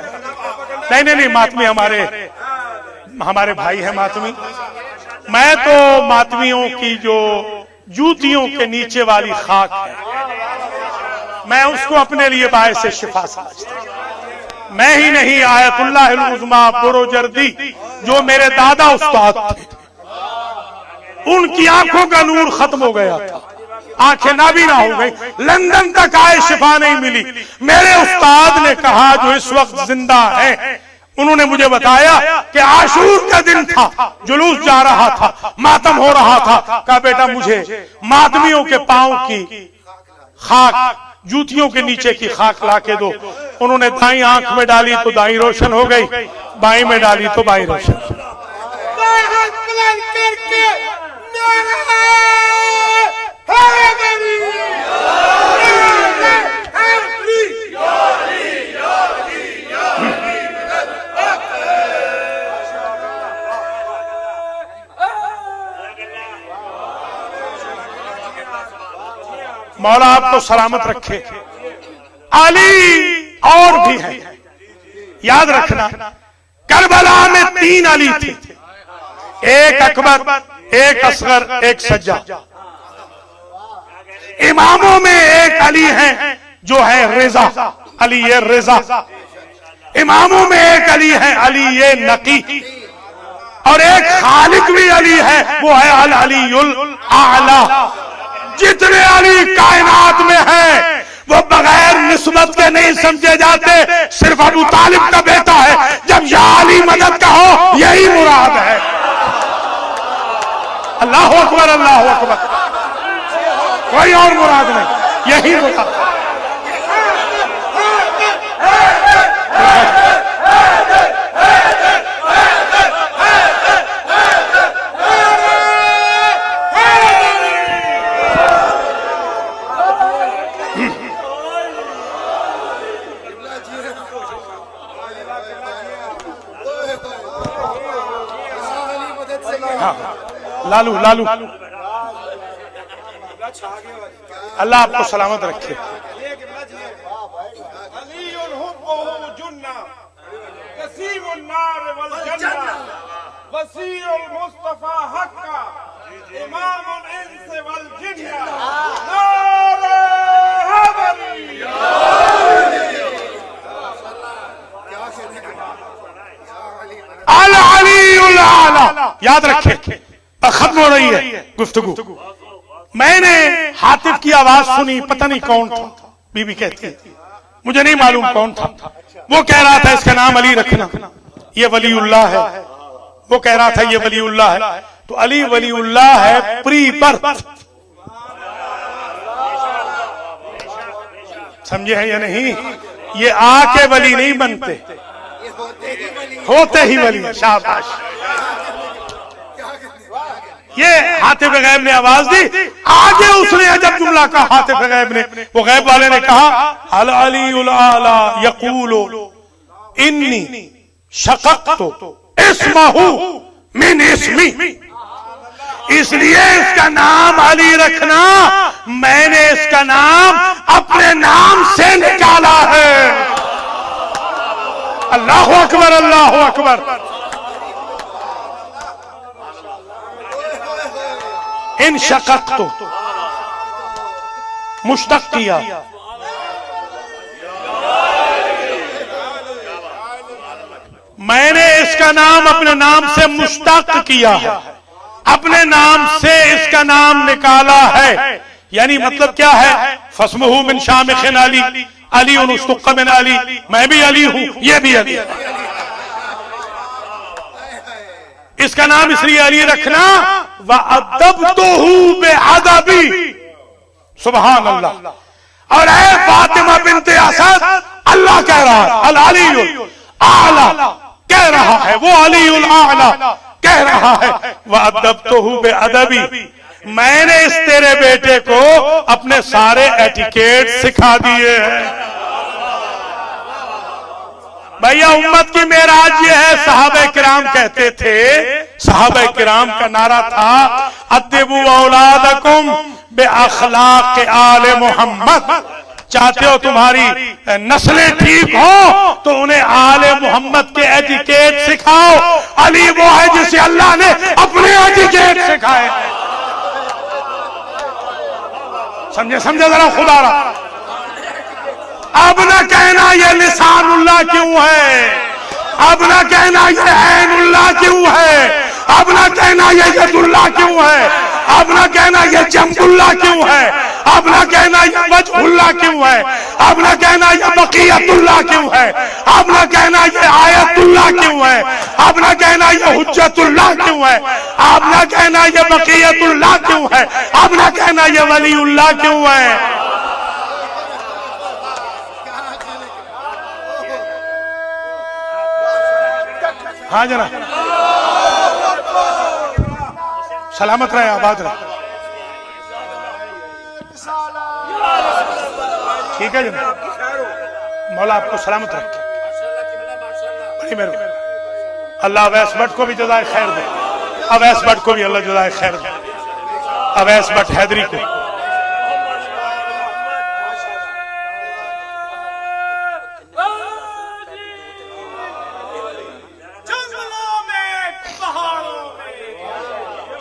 नहीं नहीं नहीं, मातमी हमारे भाई है मातमी। मैं तो मातमियों की जो जूतियों के नीचे वाली खाक है, मैं उसको अपने लिए बायस से शिफा समझता हूं। मैं ही नहीं, आयतुल्लाह उज़्मा बुरोजर्दी जो मेरे दादा उस्ताद थे, उनकी आंखों का नूर खत्म हो गया था, आंखें नाबीना हो गई, लंदन तक आए, शिफा नहीं मिली। मेरे उस्ताद ने कहा जो इस वक्त जिंदा है, उन्होंने मुझे बताया कि आशूर का दिन था, जुलूस जा रहा था, मातम हो रहा था। कहा बेटा मुझे मातमियों के पांव की खाक, जूतियों के नीचे की खाक ला के दो। उन्होंने दाई आंख में डाली तो दाई रोशन हो गई, बाई में डाली तो बाई रोशन। मौला आपको सलामत रखे। अली और भी है, याद रखना। करबला में 3 अली थे, एक अकबर, एक असगर, एक सज्जा। इमामों में एक अली है जो है रेजा, अली ये रेजा। इमामों में एक अली है, अली ये नकी। और एक खालिक भी अली है, वो है अल अलीउल आला। जितने अली कायनात में हैं वो बगैर निस्बत के नहीं समझे जाते। सिर्फ अबू तालिब का बेटा है। जब या अली मदद का हो, यही मुराद है। अल्लाह अकबर, अल्लाह अकबर, कोई और मुराद नहीं, यही मुराद। लालू लालू, अल्लाह आपको सलामत रखे। अल अलीउल आला, याद रखे। खत्म हो रही है गुफ्तगू। मैंने हातिफ की आवाज सुनी, पता नहीं कौन था। बीबी कहती है मुझे नहीं मालूम कौन था। वो कह रहा था इसका नाम अली रखना, ये वलीउल्लाह है। वो कह रहा था ये वलीउल्लाह है। तो अली वलीउल्लाह है प्री बर्थ, समझे हैं या नहीं? ये आके वली नहीं बनते, होते ही वली। शाबाश। ये हातिफ गैब ने आवाज दी। आगे उसने अजब जुमला कहा हातिफ गैब ने। वो गैब वाले ने कहा अल अलीउल आला यकूलु इन्नी शक़क़तु इस्महु मिन इस्मी। इसलिए इसका नाम अली रखना, मैंने इसका नाम अपने नाम से निकाला है। अल्लाह अकबर, अल्लाह अकबर। इन शक़क़तु मुश्तक़ किया, मैंने इसका नाम अपने नाम से मुश्तक़ किया है, अपने नाम से इसका नाम निकाला है। यानी मतलब क्या है? फस्मुहु मिन शामिखिन अली, अली उनुस्तुक़ मिन अली। मैं भी अली हूं, ये भी अली। इसका नाम इसलिए अली रखना, व अदबतुहु बिअदबी। सुभान अल्लाह। और ऐ फातिमा बिन्ते असद, अल्लाह कह रहा है अल अलीउल आला कह रहा है, वो अलीउल आला कह रहा है। व अदबतुहु बिअदबी, मैंने इस तेरे बेटे को अपने सारे एटिकेट सिखा दिए हैं। भैया उम्मत की मेराज ये है। सहाबा किराम कहते थे, सहाबा किराम का नारा था अद्दिबू औलादकुम बिअखलाक़ आले मोहम्मद। चाहते हो तुम्हारी नस्लें ठीक हो तो उन्हें आले मोहम्मद के एटिकेट सिखाओ। अली वो है जिसे अल्लाह ने अपने एटिकेट सिखाए। समझे समझे जरा खुदा रहा। अब न कहना ये लिसानुल्लाह क्यों है, अब न कहना ये ऐनुल्लाह क्यों है, अब न कहना ये यदुल्लाह क्यों है, अब न कहना ये जम्बुल्लाह क्यों है, अब ना कहना ये वजहुल्लाह क्यों है, अब ना कहना ये बक़ियतुल्लाह क्यों है, अब ना कहना ये आयतुल्लाह क्यों है, अब ना कहना ये हुज्जतुल्लाह क्यों है, अब ना कहना ये बक़ियतुल्लाह क्यों है, अब ना कहना ये वलीउल्लाह क्यों है। हाँ जना, सलामत रहे, आबाद रहे। ठीक है जना, मौला आपको सलामत रखे, बड़ी मेहरबानी। अल्लाह अवैस भट्ट को भी जज़ाए खैर दे, अवैस भट्ट को भी अल्लाह जज़ाए खैर दे, अवैस भट्ट हैदरी को।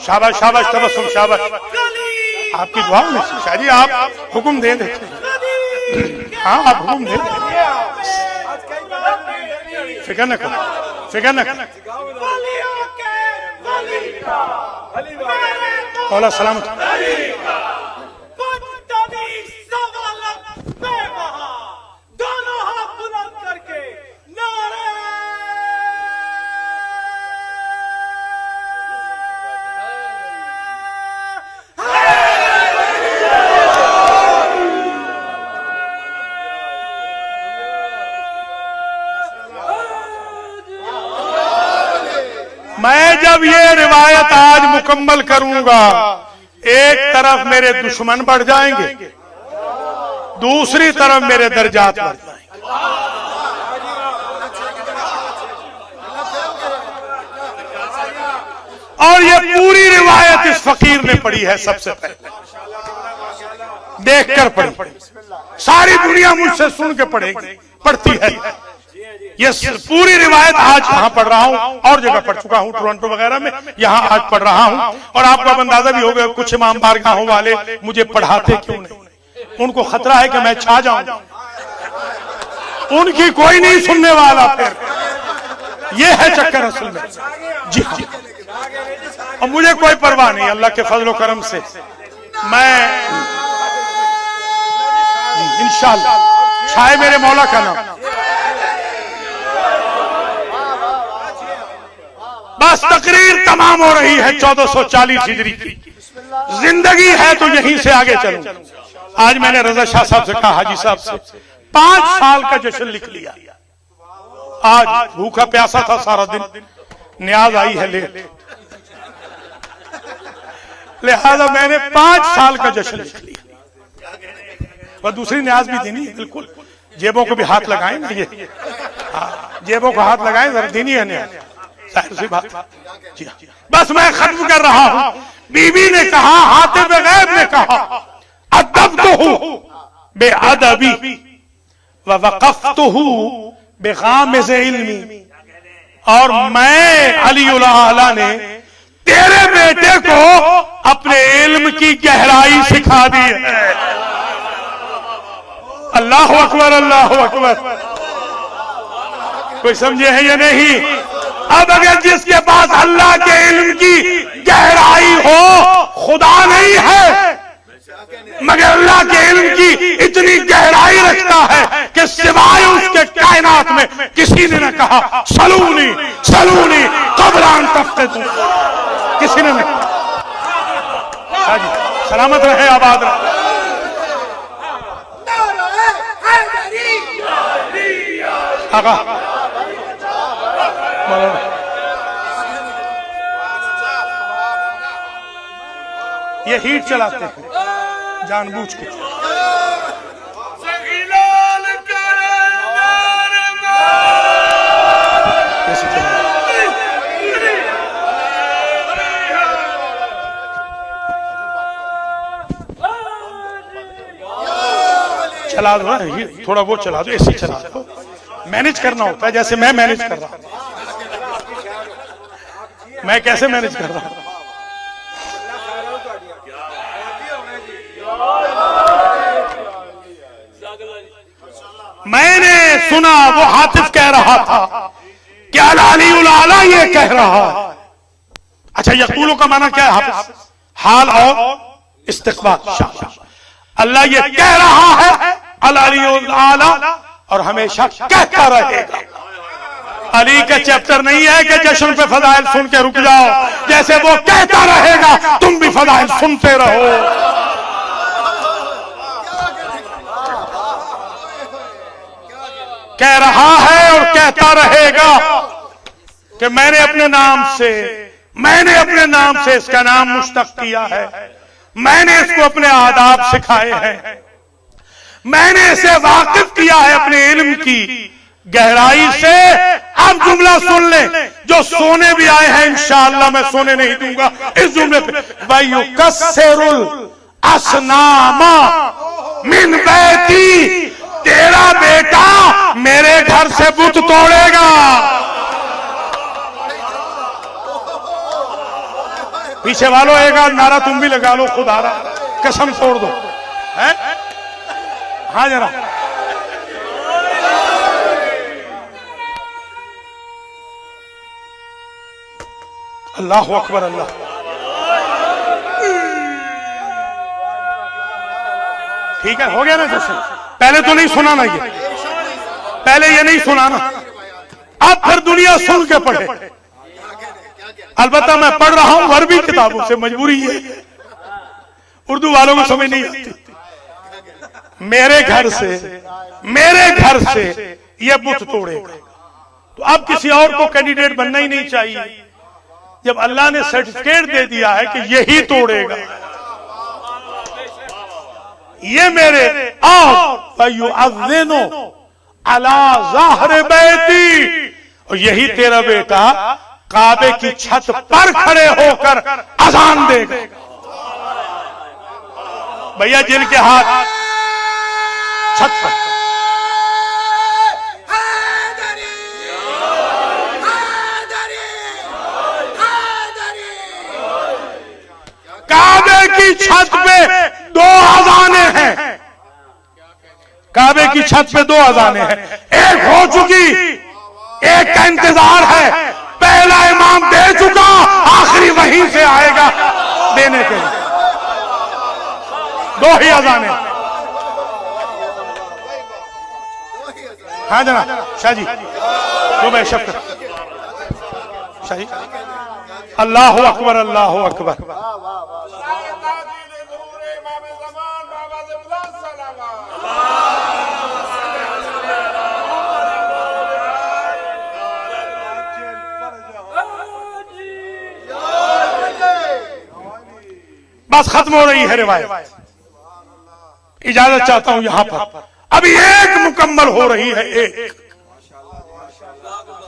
शाबाश शाबाश, तबस्सुम, शाबाश। आपकी दुआओं में शायद आप हुक्म दे देते। हाँ आप हुक्म दे देते, फिक्र न करो, फिक्र न करो। मौला सलामत। दोनों हाथ बुलंद करके नारे मैं जब ये रिवायत आज मुकम्मल करूंगा, एक तरफ मेरे दुश्मन बढ़ जाएंगे, दूसरी तरफ मेरे दर्जात बढ़ जाएंगे। और ये पूरी रिवायत इस फकीर ने पढ़ी है, सबसे पहले देखकर पढ़ी, सारी दुनिया मुझसे सुन के पढ़ेगी, पढ़ती है। ये पूरी रिवायत आज यहाँ पढ़ रहा हूँ, और जगह पढ़ चुका हूँ, टोरंटो वगैरह में, यहाँ आज पढ़ रहा हूँ। और आपको अब अंदाजा भी हो गया कुछ इमाम बारगाहों वाले मुझे पढ़ाते क्यों नहीं, उनको खतरा है कि मैं छा जाऊं, उनकी कोई नहीं सुनने वाला। फिर ये है चक्कर असल में। जी हाँ, और मुझे कोई परवाह नहीं, अल्लाह के फजल व करम से मैं इंशाअल्लाह, छाए मेरे मौला का नाम। बस तकरीर तमाम हो रही है 1440 हिजरी की, जिंदगी है तो यहीं से आगे चलूं। आज मैंने रजा शाह साहब से कहा, हाजी साहब से 5 साल का जश्न लिख लिया। आज भूखा प्यासा था सारा दिन, न्याज आई है लेट, लिहाजा मैंने 5 साल का जश्न लिख लिया। और दूसरी न्याज भी देनी है, बिल्कुल जेबों को भी हाथ लगाएं ना, ये जेबों को हाथ लगाएं, जरा देनी है न्याज, सी बात। जी हाँ, बस मैं खत्म कर रहा हूं। बीबी ने कहा, हातिब गैब ने कहा, अदबतहु बेअदबी व वक़फ़तहु बिग़ामिज़ इल्मी। और मैं अली उल आला ने तेरे बेटे को अपने इल्म की गहराई सिखा दी है। अल्लाह अकबर, अल्लाह अकबर। कोई समझे है या नहीं? अब अगर जिसके पास अल्लाह के इल्म की गहराई हो, खुदा नहीं है मगर अल्लाह के इल्म की इतनी गहराई रखता है कि सिवाय उसके कायनात में किसी ने न कहा सलूनी सलूनी क़ब्ल तफ्क़िदू, किसी ने नहीं। हाँ जी, सलामत रहे, आबाद रहे। आगा ये हीट चलाते हैं जानबूझ के। चला दो ना, थोड़ा वो चला दो, ऐसे चला दो। मैनेज करना होता है, जैसे मैं मैनेज कर रहा हूं। मैं कैसे मैनेज कर रहा हूं? मैंने सुना वो हातिफ कह रहा था कि अली उल आला ये कह रहा है। अच्छा, यक़ूलु का माना क्या है? हाल और इस्तिक़बाल। अल्लाह ये कह रहा है अल-अलीयुल आला और हमेशा कहता रहेगा। अली का चैप्टर नहीं है कि जश्न पे फजाइल सुन के रुक जाओ, जैसे वो कहता रहेगा तुम भी फजाइल सुनते रहो। कह रहा है और कहता रहेगा कि मैंने अपने नाम से इसका नाम मुश्तक किया है, मैंने इसको अपने आदाब सिखाए हैं, मैंने इसे वाकिफ किया है अपने इल्म की गहराई से। अब जुमला सुन ले, जो सोने भी आए हैं इंशाअल्लाह मैं सोने नहीं दूंगा इस जुमले पे। वयुकस्सिरुल असनामा मिन बैती, तेरा बेटा मेरे घर से बुत तोड़ेगा। पीछे वालों एक आध नारा तुम भी लगा लो, खुदारा कसम तोड़ दो है? हाँ जरा अल्लाह अकबर। अल्लाह ठीक है, हो गया ना जैसे पहले तो नहीं सुना ना, ये पहले ये नहीं सुना ना, अब फिर दुनिया सुन के पढ़े। अलबत्ता मैं पढ़ रहा हूं अरबी किताबों से, मजबूरी है, उर्दू वालों को समझ नहीं आती। मेरे घर से ये बुत तोड़ेगा, तो अब किसी और को कैंडिडेट बनना ही नहीं चाहिए जब अल्लाह ने सर्टिफिकेट दे दिया है कि यही तोड़ेगा। ये मेरे और युअज़्ज़िनु अला ज़हर बैती, और यही तेरा बेटा काबे की छत पर खड़े होकर अजान देगा। भैया जिनके हाथ छत पर, काबे की छत पे 2 अजानें हैं, काबे की छत पे 2 अजानें हैं। एक हो चुकी, एक का इंतजार है, पहला इमाम दे चुका, आखिरी वहीं से आएगा देने के लिए। 2 ही अजानें। हाँ जनाब शाह जी, सुबह शफ़क़त शाह जी। अल्लाह अकबर, अल्लाह अकबर। बस खत्म हो रही है रिवायत, इजाजत चाहता हूं यहां पर। अभी एक मुकम्मल हो रही है, एक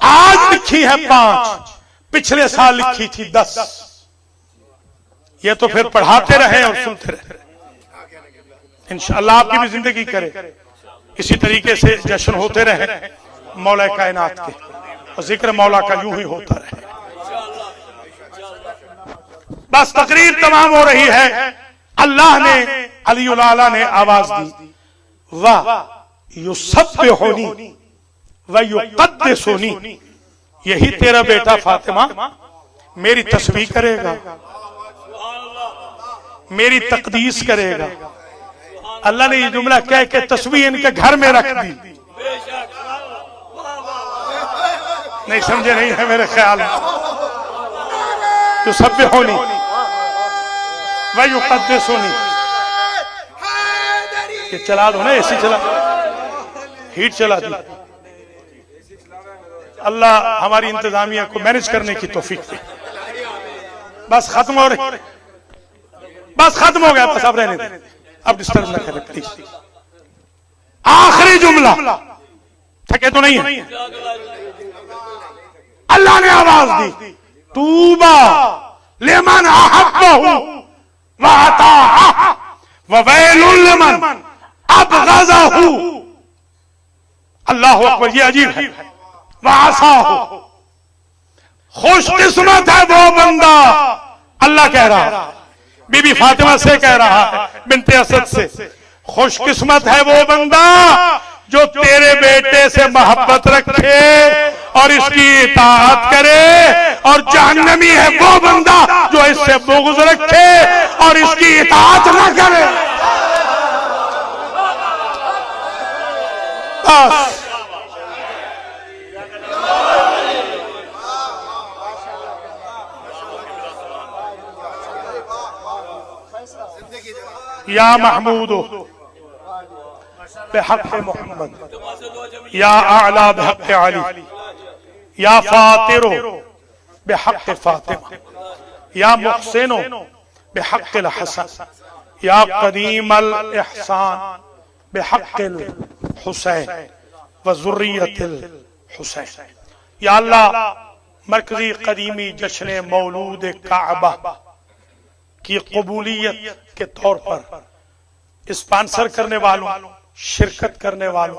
आज लिखी है 5, पिछले साल लिखी थी 10। ये तो फिर पढ़ाते रहे और सुनते रहे। इंशाअल्लाह आपकी भी जिंदगी करे, इसी तरीके से जश्न होते रहे मौला कायनात के, और जिक्र मौला का यूं ही होता रहे। बस तकरीर तमाम हो रही है। अल्लाह ने अलीउल आला ने आवाज दी, वाह युसब्बिहुनी व युक़द्दिसुनी, यही तेरा बेटा फातिमा मेरी तस्बीह करेगा, मेरी तकदीस करेगा। अल्लाह ने ये जुमला कह के तस्बीह इनके घर में रख दी। नहीं समझे नहीं है मेरे ख्याल में। युसब्बिहुनी व युक़द्दिसुनी, ये चला दो ना, एसी चला, हीट चला दी। अल्लाह हमारी इंतजामिया को मैनेज करने की तौफीक दे। बस खत्म हो रही, बस खत्म हो गया, बस अब रहने दे, अब डिस्टर्ब न करें प्लीज। आखिरी जुमला, थके तो नहीं है। अल्लाह ने आवाज दी, तूबा लिमन अहब्बहु व अताअहु व वैलुल लिमन अबग़ज़हु। अल्लाह अकबर, ये अजीब है। वासाहु, खुशकिस्मत है वो बंदा, अल्लाह कह रहा है, बीबी फातिमा से कह रहा है, बिन्ते असद से, खुशकिस्मत है वो बंदा जो तेरे बेटे से मोहब्बत रखे और इसकी इताअत करे, और जहन्नमी है वो बंदा जो इससे बुग़्ज़ रखे और इसकी इताअत न करे। बस। या महमूद बेहक़ मोहम्मद, या आला बेहक़ अली, या फातिरो बेहक़ फातिमा, या मुहसिनो बेहक़ हसन, या कदीमल इहसान बेहक़िल हुसैन व ज़ुर्रियतिल हुसैन। या अल्लाह, मरकजी कदीमी जश्न मौलूद काबा की कबूलियत के तौर पर स्पॉन्सर करने वालों, शिरकत करने वालों,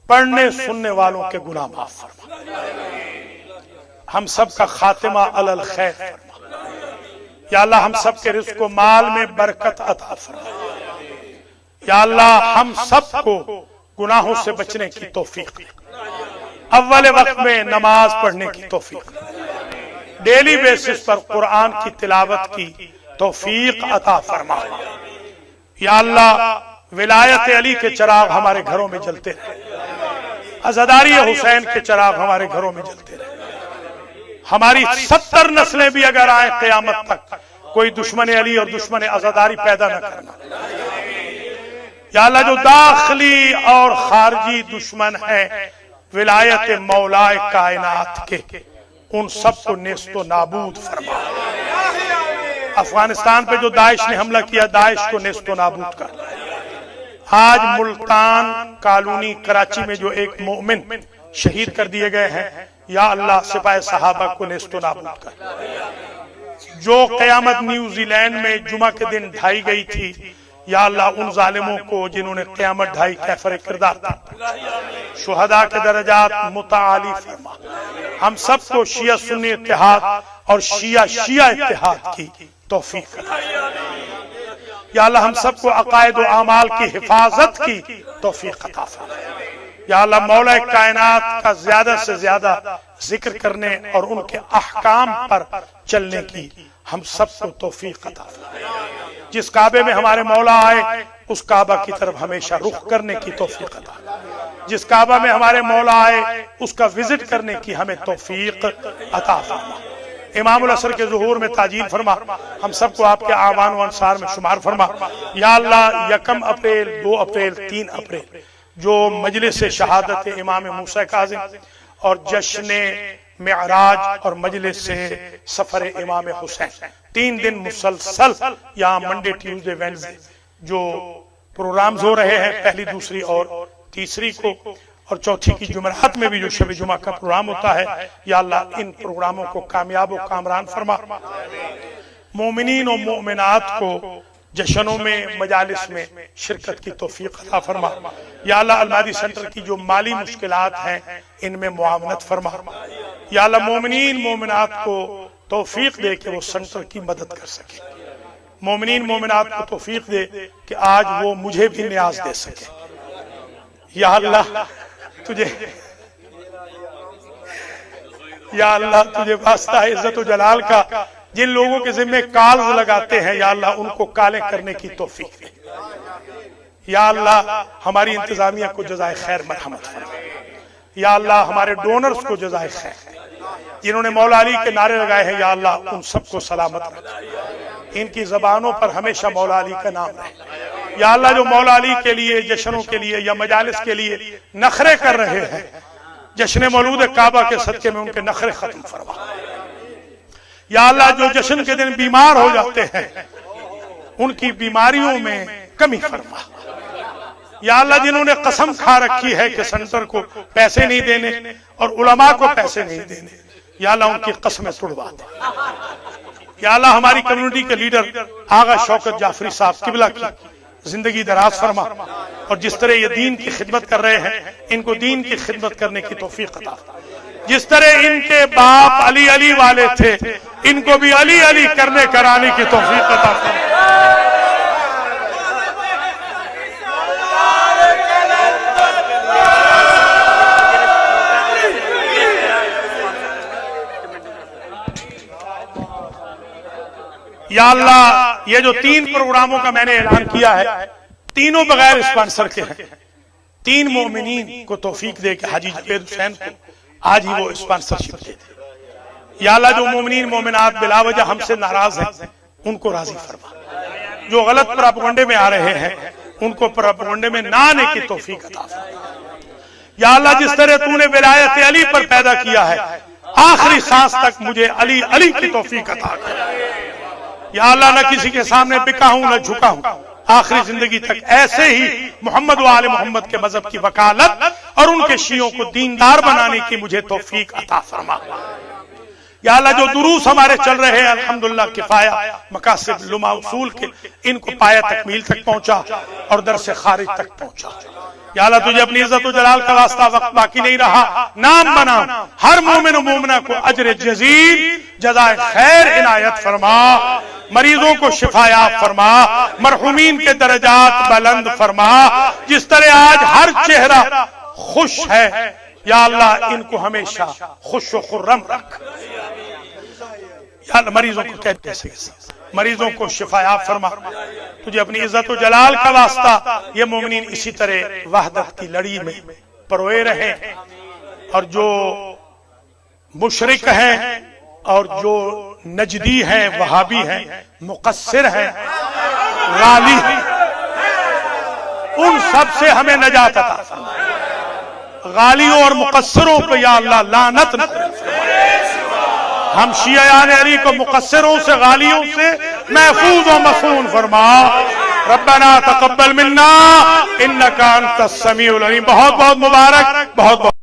पढ़ने सुनने वालों के गुनाह माफ फरमा। हम सब का खातिमा अलल खैर फरमा। या अल्लाह, हम सब के रिज़्क़ व माल में बरकत अता फरमा। या अल्लाह, हम सबको गुनाहों से बचने की तौफीक दे। अव्वल वक्त में नमाज पढ़ने की तौफीक दे। डेली बेसिस पर कुरान की तिलावत की तौफीक अता फरमा। या अल्लाह, विलायत अली के चिराग हमारे घरों में जलते रहे, अज़ादारी हुसैन के चिराग हमारे घरों में जलते रहे। हमारी 70 नस्लें भी अगर आए क़यामत तक, कोई दुश्मन अली और दुश्मन अज़ादारी पैदा न करना। या अल्लाह, जो दाखिली और खारजी दुश्मन है विलायत मौलाए कायनात के, उन सबको नेस्तो नाबूद फरमा। अफगानिस्तान पे जो दाइश ने हमला किया, दाइश को नेस्तो नाबूद कर। आज मुल्तान कॉलोनी कराची में जो एक मोमिन शहीद कर दिए गए हैं, या अल्लाह, सिपाही सहाबा को नेस्तो नाबूद कर। जो क़यामत न्यूजीलैंड में जुमा के दिन ढाई गई थी, या अल्लाह, उन जालिमों को जिन्होंने क़यामत ढाई कैफर किरदार था, शुहदा के दर्जात मुताली फरमा। हम सबको शिया सुन्नी इत्तेहाद और शिया शिया इत्तेहाद की तौफीक अता। या अल्लाह, हम सबको अकायद व आमाल की हिफाजत की तौफीक अता फरमा। या अल्लाह, मौला कायनात का ज्यादा से ज्यादा जिक्र करने और उनके अहकाम पर चलने की हम सबको तौफीक अता फरमा। जिस काबे में हमारे मौला आए, उस काबा की तरफ हमेशा रुख करने की तौफीक अता। जिस काबा में हमारे मौला आए, उसका विजिट करने की हमें तौफीक अता फरमा। इमामुल असर के ज़ुहूर में ताजील फरमा। हम सबको आपके आवान व अंसार में शुमार फरमा। या अल्लाह, 1 अप्रैल, 2 अप्रैल, 3 अप्रैल जो मजलिस शहादत इमाम मूसा काज़िम और जश्न मेराज और मजलिस सफर इमाम हुसैन, 3 दिन मुसलसल यहाँ मंडे, ट्यूसडे, वेडनेसडे जो प्रोग्राम्स हो रहे हैं, पहली, दूसरी और तीसरी को, और चौथी की जुमेरात में भी जो शब जुमा का प्रोग्राम होता है। या अल्लाह, इन प्रोग्रामों को कामयाब व कामरान फरमा। मोमिनीन और मोमिनात को जश्नों में, मजालिस में शिरकत की तौफीक अता फरमा। या अल्लाह, अलमादी सेंटर की जो माली मुश्किलात हैं, इनमें मुआवनत फरमा। या अल्लाह, मोमिनीन मोमिनात को तौफीक दे कि वो सेंटर की मदद कर सके। मोमिनीन मोमिनात को तौफीक दे कि आज वो मुझे भी न्याज दे सके। या अल्लाह, तुझे या अल्लाह, तुझे वास्ता है इज्जत व जलाल का, जिन लोगों के जिम्मे काल्स लगाते हैं, या अल्लाह, उनको काले करने की तौफीक दे। या अल्लाह, हमारी इंतजामिया को जज़ाए खैर मरहमत फरमा। या अल्लाह, हमारे डोनर्स को जज़ाए खैर, जिन्होंने मौला अली के नारे लगाए हैं, या अल्लाह, उन सबको सलामत रख। इनकी जबानों पर हमेशा मौला अली का नाम रहे। या अल्लाह, जो मौला अली के लिए, जश्नों के लिए या मजालिस के लिए नखरे कर रहे हैं, जश्न मौलूद काबा के सदके में उनके नखरे खत्म फरमा। या अल्लाह, जो जश्न के दिन बीमार हो जाते हैं, उनकी बीमारियों में कमी फरमा। या अल्लाह, जिन्होंने कसम खा रखी है कि सेंटर को पैसे नहीं देने और उलमा को पैसे नहीं देने, या अल्लाह, उनकी कसमें तोड़वा दे। या अल्लाह, हमारी कम्युनिटी के लीडर आगा शौकत जाफरी साहब किबला की जिंदगी दराज फरमा, और जिस तरह ये दीन की खिदमत कर रहे हैं, इनको दीन की खिदमत करने की तौफीक अता। जिस तरह इनके बाप अली अली वाले थे, इनको भी अली अली करने कराने की तौफीक अता फरमा। या अल्लाह, ये जो 3 प्रोग्रामों का मैंने ऐलान किया है, तीनों बगैर स्पॉन्सर के हैं। 3 मोमिनीन को तौफीक दे के हाजी जुबैर हुसैन को आज ही वो स्पॉन्सरशिप दे दे। या अल्लाह, जो मोमिनीन मोमिनात बिला वजह हमसे नाराज हैं उनको राजी फरमा, जो गलत प्रोपेगेंडे में आ रहे हैं उनको प्रोपेगेंडे में ना आने की तौफीक अता फरमा। या अल्लाह, जिस तरह तूने विलायत अली पर पैदा किया है, आखिरी सांस तक मुझे अली अली की तौफीक अता कर। या अल्लाह, न किसी के सामने बिका हूं न झुका हूं, आखिरी जिंदगी तक ऐसे ही मोहम्मद व आले मोहम्मद के मजहब की वकालत और उनके शियों को दीनदार बनाने की मुझे तौफीक अता फरमा। या अल्लाह, जो दुरूस हमारे चल रहे हैं अल्हम्दुलिल्लाह किफाया मकासिद लुमा उसूल के, इनको पाया तकमील तक पहुंचा और दर से खारिज तक पहुंचा। या अल्लाह, तुझे अपनी इज्जत व जलाल का वास्ता वक्त बाकी नहीं रहा, नाम बना हर मोमिन व मोमिना को अजर जजील जज़ाए खैर इनायत फरमा, मरीजों को शिफायाब फरमा, मरहुमीन के दर्जात बुलंद फरमा। जिस तरह आज हर चेहरा खुश है, या अल्लाह इनको हमेशा खुश व खुर्रम रख। या अल्लाह, मरीजों को कैसे मरीजों को शिफायाब फरमा। तुझे अपनी इज्जत व जलाल का वास्ता ये मोमिनीन इसी तरह वहदत की लड़ी में परोए रहे, और जो मुशरिक हैं और जो नजदी हैं, वहाबी हैं, मुकस्सिर हैं, गाली हैं, उन सब से हमें नजात अता फरमा। गालियों और मुकस्सिरों पे या अल्लाह लानत न कर। हम शियायान अली को मुकस्सिरों से, गालियों से महफूज व मसून फरमा। रब्बना तक़ब्बल मिन्ना इन्नका अंतस समीउल अलीम। बहुत बहुत मुबारक, बहुत बहुत